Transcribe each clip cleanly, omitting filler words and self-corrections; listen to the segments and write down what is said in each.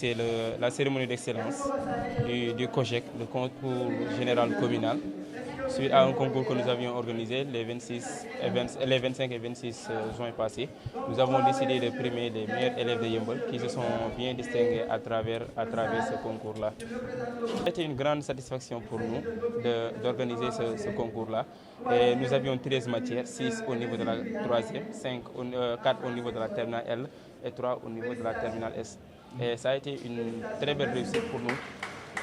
c'est la cérémonie d'excellence du COJEC, le concours général communal, suite à un concours que nous avions organisé les 25 et 26 juin passés. Nous avons décidé de primer les meilleurs élèves de Yeumbeul qui se sont bien distingués à travers ce concours-là. C'était une grande satisfaction pour nous d'organiser ce concours-là. Et nous avions 13 matières, 6 au niveau de la 3e, 4 au niveau de la terminale L et 3 au niveau de la terminale S. Et ça a été une très belle réussite pour nous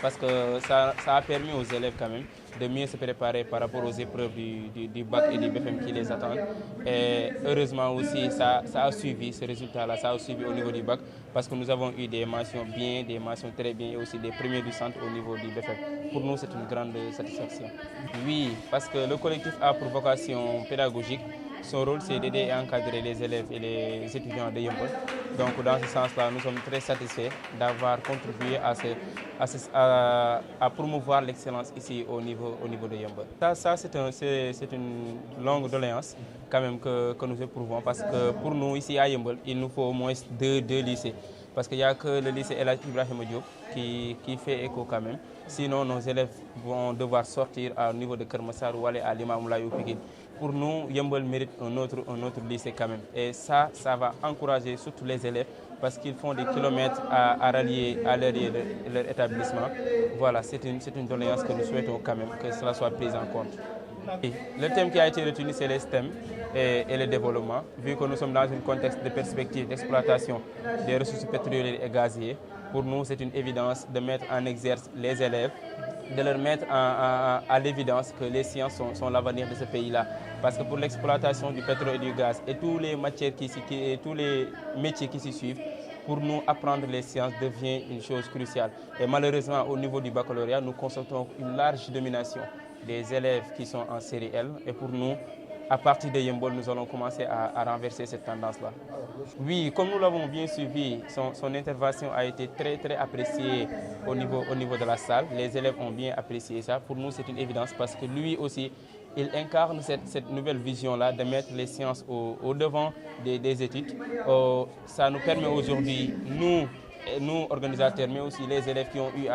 parce que ça a permis aux élèves quand même de mieux se préparer par rapport aux épreuves du bac et du BFM qui les attendent. Et heureusement aussi, ça a suivi, ce résultat-là, ça a suivi au niveau du bac parce que nous avons eu des mentions bien, des mentions très bien et aussi des premiers du centre au niveau du BFM. Pour nous, c'est une grande satisfaction. Oui, parce que le collectif a pour vocation pédagogique. Son rôle, c'est d'aider et encadrer les élèves et les étudiants de Yeumbeul. Donc, dans ce sens-là, nous sommes très satisfaits d'avoir contribué à promouvoir l'excellence ici au niveau de Yeumbeul. Ça c'est une longue doléance quand même que nous éprouvons parce que pour nous, ici à Yeumbeul, il nous faut au moins deux lycées. Parce qu'il n'y a que le lycée El Hadj Ibrahima Diop qui fait écho quand même. Sinon, nos élèves vont devoir sortir au niveau de Keur Massar ou aller à Limamoulaye ou Pikine. Pour nous, Yeumbeul mérite un autre lycée quand même. Et ça va encourager surtout les élèves parce qu'ils font des kilomètres à rallier à leur établissement. Voilà, c'est une doléance que nous souhaitons quand même que cela soit pris en compte. Et le thème qui a été retenu, c'est les STEM et le développement. Vu que nous sommes dans un contexte de perspective d'exploitation des ressources pétrolières et gazières, pour nous, c'est une évidence de mettre en exerce les élèves, de leur mettre à l'évidence que les sciences sont l'avenir de ce pays-là. Parce que pour l'exploitation du pétrole et du gaz et tous les métiers qui s'y suivent, pour nous, apprendre les sciences devient une chose cruciale. Et malheureusement, au niveau du baccalauréat, nous constatons une large domination des élèves qui sont en série L. Et pour nous, à partir de Yeumbeul, nous allons commencer à renverser cette tendance-là. Oui, comme nous l'avons bien suivi, son intervention a été très très appréciée au niveau de la salle. Les élèves ont bien apprécié ça. Pour nous, c'est une évidence parce que lui aussi, il incarne cette nouvelle vision-là de mettre les sciences au devant des études. Ça nous permet aujourd'hui, nous organisateurs, mais aussi les élèves qui ont eu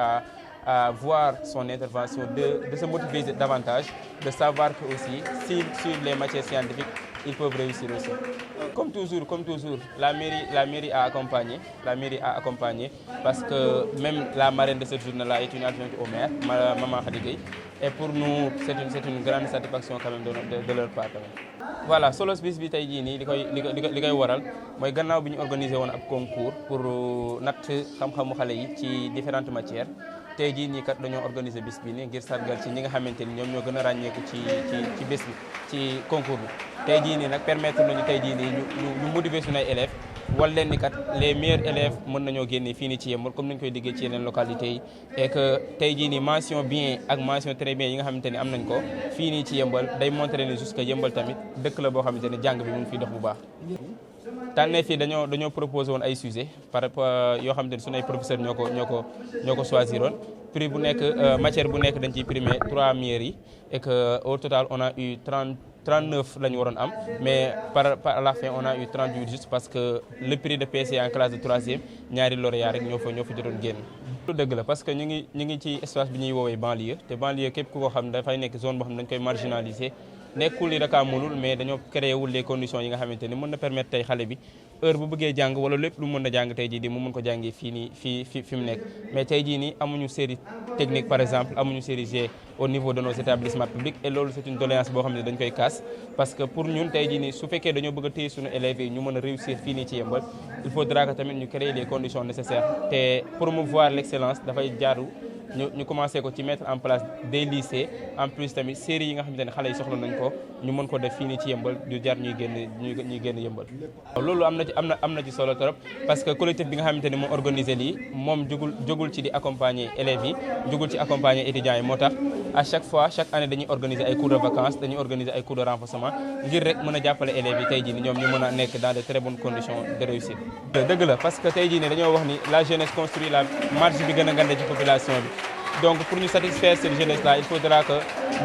à voir son intervention, de se motiver davantage, de savoir que aussi, sur les matières scientifiques, ils peuvent réussir aussi. Comme toujours, la mairie a accompagné parce que même la marraine de cette journée-là est une adjointe au maire, Maman Khady Gueye. Et pour nous, c'est une grande satisfaction quand même de leur part. Voilà, solos bis bi tey jii nii li koy waral mooy gannaaw bi ñu organisé woon ab concours pour natt xam-xamu xale yi ci différentes matières. Tey jii nii kat dañoo organiser bis bi nii ngir sargal ci ñi nga xamante ni ñoom ñoo gën a ràññeeku ci bés bi ci concours bi. Tey jii nii nag permettre nañu tey jii nii ñu motiver suñu ay élèves wal leen ni kat les meilleurs élèves mën nañoo génne fii nii ci Yeumbeul comme ni ñu koy diggee ci yeneen localités yi. Et que tey jii nii mention bien ak mention très bien yi nga xamante ni am nañ ko fii nii ci Yeumbeul day montrer ne jusque Yeumbeul tamit dëkk la boo xamante ni jàng bi mu ngi fiy dox bu baax. tànnee fii dañoo proposé woon ay sujets par rapport yoo xamante ni suñu ay professeurs ñoo ko choisiroon. Prix bu nekk matière bu nekk dañ ciy primé 3 meilleurs yi et que au total on a eu 39 la ñu waroon am mais par la fin on a eu 38 juste parce que le prix de PC en classe de 3e ñaari lauréat rek ñoo fa jotoon génn. lu dëgg la parce que ñu ngi ci espace bi ñuy woowee banlieue te banlieue képp ku ko xam ne dafay nekk zone boo xam ne dañ koy marginaliser. nekkul ni Dakar mënul mais dañoo créé wul les conditions yi nga xamante ni mën na permettre tey xale bi heure bu bëggee jàng wala lépp lu mën a jàng tey jii nii mu mën ko jàngee fi mu nekk. Mais tey jii nii amuñu série technique par exemple amuñu série G au niveau de nos établissements publics et loolu c'est une doléance boo xam ne dañ koy kaas parce que pour ñun tey jii nii su fekkee dañoo bëgg a téye suñu élèves yi ñu mën a réussir fii nii ci Yeumbeul il faudra que tamit ñu créer les conditions nécessaires te promouvoir l'excellence dafay jaaru ñu commencé ko ci mettre en place des lycées en plus tamit série yi nga xamante ne xale yi soxla nañ ko ñu mën ko def fii nii ci Yeumbeul du jar ñuy génn Yeumbeul. loolu am na ci solo trop parce que collectif bi nga xamante ne moo organisé lii moom jógul ci di accompagner élèves yi jógul ci accompagner étudiants yi moo tax à chaque année dañuy organiser ay cours de vacances dañuy organiser ay cours de renforcement ngir rek mën a jàppale élèves yi tey jii ni ñoom ñu mën a nekk dans de très bonnes conditions de réussite. dëgg la parce que tey jii ni dañoo wax ni la jeunesse construit la marge bi gën a ngande ci population bi. Donc pour ñu satisfaire cette jeunesse-là il faudra que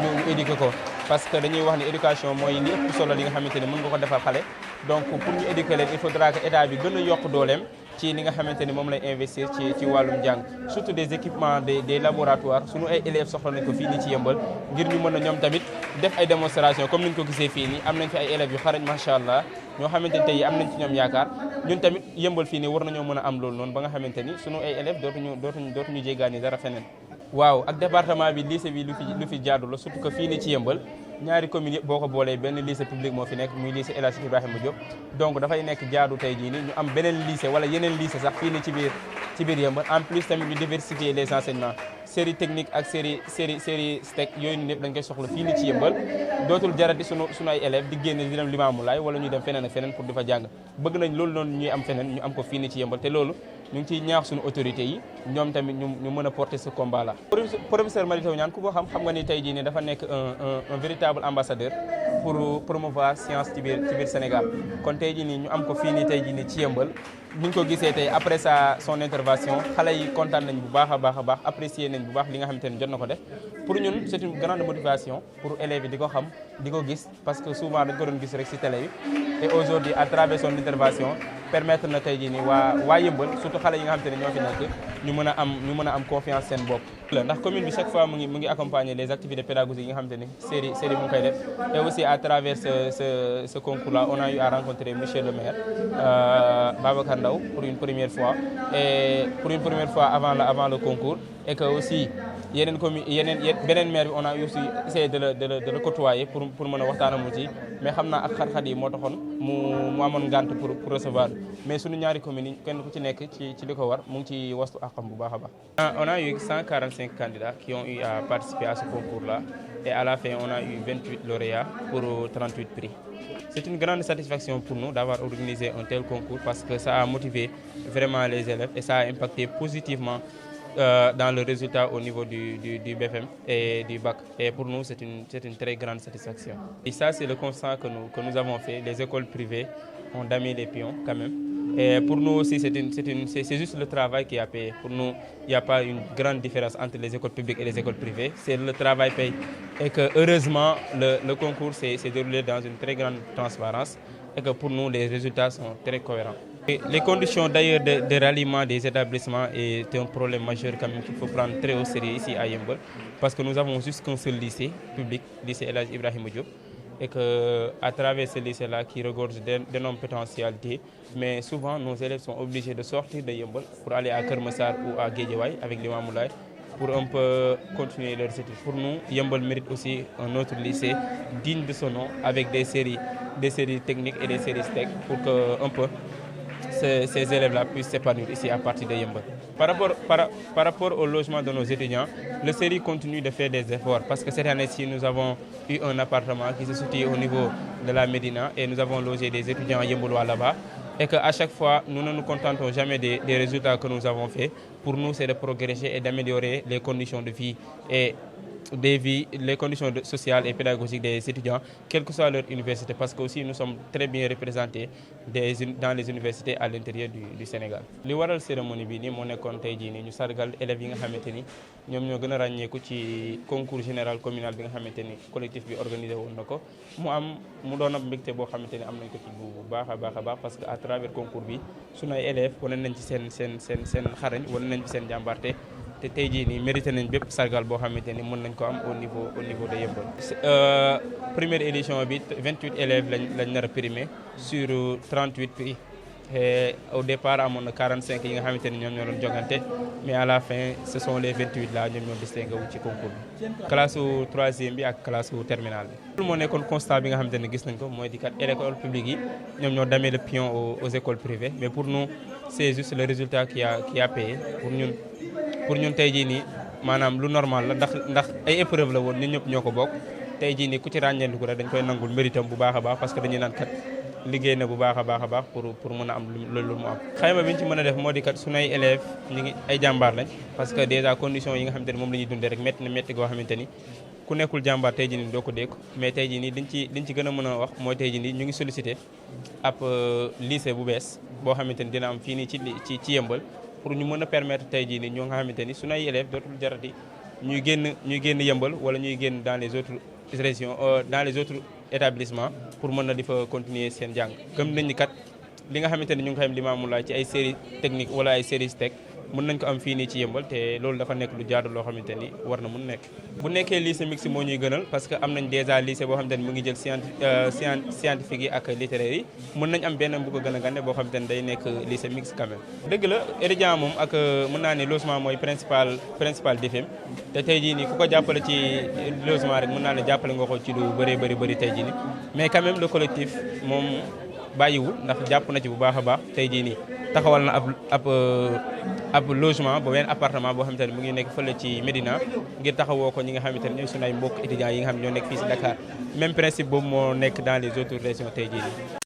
ñu éduquer ko parce que dañuy wax ni éducation mooy li ëpp solo li nga xamante ne mën nga ko defal xale donc pour ñu éduquer leen il faudra que état bi gën a yokk dooleem ci li nga xamante ni moom lay investir ci wàllum jàng surtout des équipements des laboratoires sunu ay élèves soxla nañ ko fii nii ci Yeumbeul ngir ñu mën a ñoom tamit def ay démonstration comme ni ñu ko gisee fii nii am nañ fi ay élèves yu xarañ macha allah ñoo xamante ni tey am nañ ci ñoom yaakaar ñun tamit Yeumbeul fii nii war nañoo mën a am loolu noonu ba nga xamante ni sunu ay élèves dootuñu jéggaani dara feneen. waaw ak département bi lycée bi lu fi jaadu la surtout que fii nii ci Yeumbeul ñaari communes yëpp boo ko boolee benn lycée public moo fi nekk muy lycée El Hadji Ibrahima Diop donc dafay nekk jaadu tey jii nii ñu am beneen lycée wala yeneen lycée sax fii nii ci biir Yeumbeul en plus tamit ñu diversifier les enseignements série technique ak série STEC yooyu nii yëpp dañ koy soxla fii nii ci Yeumbeul dootul jarati sunu ay élèves di génn di dem Limamoulaye wala ñuy dem feneen ak feneen pour di fa jàng bëgg nañ loolu noonu ñuy am feneen ñu am ko fii nii ci Yeumbeul te loolu ñu ngi ciy ñaax suñu autorités yi ñoom tamit ñu mën a porter ce combat là. professeur Mary Teuw Niane ku ko xam nga ni tey jii nii dafa nekk un véritable ambassadeur pour promouvoir science ci biir Sénégal kon tey jii nii ñu am ko fii nii tey jii nii ci Yeumbeul bu ñu ko gisee tey après son intervention xale yi kontaan nañ bu baax a baax apprécier nañ bu baax li nga xamante ne jot na ko def pour ñun c'est une grande motivation pour élèves yi di ko xam di ko gis parce que souvent dañ ko doon gis rek ci télé yi et aujourd'hui à travers son intervention permettre na tey jii nii waa Yeumbeul surtout xale yi nga xamante ne ñoo fi nekk ñu mën a am confiance seen bopp. ndax commune bi chaque fois mu ngi accompagner les activités pédagogiques yi nga xamante ne série mu ngi koy def et aussi à travers ce concours là on a eu à rencontrer monsieur le maire Babacar Ndaw pour une première fois avant le concours et que aussi beneen maire bi on a aussi essayé de le côtoyer pour mën a waxtaan ak mu ci mais xam naa ak xat-xat yi moo taxoon mu amoon ngànt pour recevoir mais suñu ñaari communes yi kenn ku ci nekk ci li ko war mu ngi ci wastu àqam bu baax a baax. On a eu 145 candidats qui ont eu à participer à ce concours-là et à la fin on a eu 28 lauréats pour 38 prix. C'est une grande satisfaction pour nous d'avoir organisé un tel concours parce que ça a motivé vraiment les élèves et ça a impacté positivement dans le résultat au niveau du BFM et du bac. Et pour nous, c'est une très grande satisfaction. Et ça, c'est le constat que nous avons fait. Les écoles privées ont damé les pions quand même. Et pour nous aussi, c'est juste le travail qui a payé. Pour nous, il n'y a pas une grande différence entre les écoles publiques et les écoles privées. C'est le travail paye. Et que heureusement, le concours s'est déroulé dans une très grande transparence et que pour nous, les résultats sont très cohérents. Et les conditions d'ailleurs de ralliement des établissements est un problème majeur quand même qu'il faut prendre très au sérieux ici à Yeumbeul parce que nous avons juste qu'un seul lycée public, lycée El Hadji Ibrahima Diop, et qu'à travers ce lycée-là qui regorge d'énormes potentialités, mais souvent nos élèves sont obligés de sortir de Yeumbeul pour aller à Keur Massar ou à Guédiawaye avec Limamoulaye pour un peu continuer leurs études. Pour nous, Yeumbeul mérite aussi un autre lycée digne de son nom avec des séries techniques et des séries STEC pour que un peu ces élèves-là puissent s'épanouir ici à partir de Yeumbeul. Par rapport au logement de nos étudiants, le série continue de faire des efforts parce que cette année-ci, nous avons eu un appartement qui se situe au niveau de la Médina et nous avons logé des étudiants yeumbeullois là-bas. Et qu'à chaque fois, nous ne nous contentons jamais des résultats que nous avons faits. Pour nous, c'est de progresser et d'améliorer les conditions de vie et les conditions sociales et pédagogiques des étudiants, quelle que soit leur université, parce que aussi nous sommes très bien représentés dans les universités à l'intérieur du Sénégal. li waral cérémonie bi nii moo nekkoon tey jii nii ñu sargal élèves yi nga xamante ni ñoom ñoo gën a ràññeeku ci concours général communal bi nga xamante ni collectif bi organisé woon na ko mu doon ab mbégte boo xamante ni am nañ ko ci bu baax a baax parce que à travers concours bi sunu ay élèves wane nañ ci seen xarañ wane nañ ci seen jàmbarte te tey jii nii mérité nañ bépp sargal boo xamante ni mën nañ ko am au niveau de Yeumbeul. Première édition bi 28 élèves lañ nar a primé sur 38 prix. Et au départ amoon na 45 yi nga xamante ni ñoom ñoo doon jogante mais à la fin ce sont les 28 là ñoom ñoo distingué wu ci concours bi. classe su 3e bi ak classe su terminale bi. loolu moo nekkoon constat bi nga xamante ne gis nañ ko mooy di kat école publique yi ñoom ñoo damee le pion aux écoles privées mais pour nous c'est juste le résultat qui a payé pour ñun tey jii nii maanaam lu normal la ndax ay épreuve la woon ñun ñëpp ñoo ko bokk tey jii nii ku ci ràññeeku rek dañ koy nangul méritam bu baax a baax parce que dañuy naan kat liggéey na bu baax a baax pour mën a am loolu mu am. xayma bi ñu ci mën a def moo di kat suñu ay élèves ñu ngi ay jàmbaar lañ parce que déjà conditions yi nga xamante ni moom la ñuy dundee rek métti goo xamante ni ku nekkul jàmbaar tey jii nii doo ko dégg mais tey jii nii liñ ci gën a mën a wax mooy tey jii nii ñu ngi sollicité ab lycée bu bees boo xamante ni dina am fii nii ci Yeumbeul pour ñu mën a permettre tey jii nii ñoo nga xamante ni suñu ay élèves dootul jarati ñuy génn Yeumbeul wala ñuy génn dans les autres régions dans les autres établissements pour mën na di fa continuer seen jàng gëm nañ ni kat li nga xamante ne ñu ngi xam Limamoulaye ci ay série technique wala ay séries tech mën nañ ko am fii nii ci Yeumbeul te loolu dafa nekk lu jaadu loo xamante ni war na mun nekk. bu nekkee lycée mixte moo ñuy gënal parce que am nañ déjà lycée boo xamante ni mu ngi jël scientifique yi ak littéraire yi mën nañ am benn bu ko gën a gànne boo xamante ni day nekk lycée mixte quand même. dëgg la étudiant moom ak mën naa ne logement mooy principal défi te tey jii nii ku ko jàppale ci logement rek mën naa ne jàppale nga ko ci lu bëri tey jii nii mais quand même le collectif moom bàyyiwul ndax jàpp na ci bu baax a baax tey jii nii taxawal na ab logement ba benn appartement boo xamante ne mu ngi nekk fële ci Médina ngir taxawoo ko ñi nga xamante ne ñooy sunu ay mbokk étudiants yi nga xam ne ñoo nekk fii si Dakar même principe boobu moo nekk dans les autres régions tey jii nii